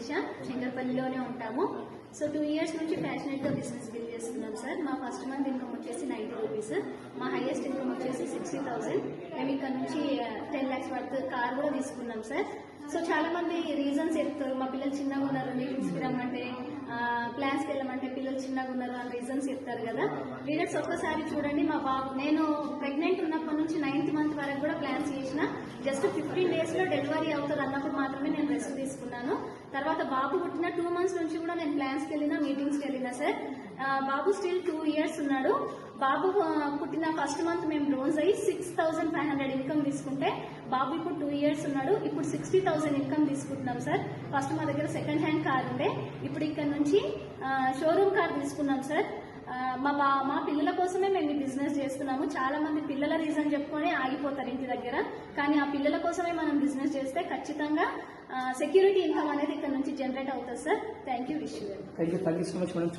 శిరీష, శంకర్పల్లిలోనే ఉంటాము. So 2 years నుంచి passionate గా బిజినెస్ బిల్డ్ చేస్తున్నాం సార్. మా ఫస్ట్ మంత్ ఇన్కమ్ వచ్చేసి 90 రూపీస్, మా హైయెస్ట్ ఇన్కమ్ వచ్చేసి 60,000. మేము ఇక్కడ నుంచి 10 lakhs వర్త్ కార్ కూడా తీసుకున్నాం సార్. సో చాలా మంది రీజన్స్ చెప్తారు, మా పిల్లలు చిన్నగా ఉన్నారు, మీటింగ్స్కి రమ్మంటే, ప్లాన్స్కి వెళ్ళమంటే పిల్లలు చిన్నగా ఉన్నారు అని రీజన్స్ చెప్తారు కదా. లీడర్స్ ఒక్కసారి చూడండి, మా బాబు నేను ప్రెగ్నెంట్ ఉన్నప్పటి నుంచి 9th month వరకు కూడా ప్లాన్స్ చేసిన. జస్ట్ 15 days లో డెలివరీ అవుతుంది అన్నప్పుడు మాత్రమే నేను రెస్ట్ తీసుకున్నాను. తర్వాత బాబు పుట్టిన 2 months నుంచి కూడా నేను ప్లాన్స్కి వెళ్ళినా, మీటింగ్స్కి వెళ్ళినా సార్. బాబు స్టిల్ 2 years ఉన్నాడు. బాబు పుట్టిన ఫస్ట్ మంత్ మేము లోన్స్ అయ్యి 6,500 ఇన్కమ్ తీసుకుంటే, బాబు ఇప్పుడు 2 years ఉన్నాడు. ఇప్పుడు 60,000 ఇన్కమ్ తీసుకుంటున్నాం సార్. ఫస్ట్ మా దగ్గర సెకండ్ హ్యాండ్ కార్ ఉండే, ఇప్పుడు ఇక్కడ నుంచి షోరూమ్ కార్ తీసుకున్నాం సార్. మా పిల్లల కోసమే మేము ఈ బిజినెస్ చేస్తున్నాము. చాలా మంది పిల్లల రీజన్ చెప్పుకొని ఆగిపోతారు ఇంటి దగ్గర, కానీ ఆ పిల్లల కోసమే మనం బిజినెస్ చేస్తే ఖచ్చితంగా సెక్యూరిటీ ఇన్కమ్ అనేది ఇక్కడ నుంచి జనరేట్ అవుతుంది sir. Thank you. Wish you. Thank you so much madam.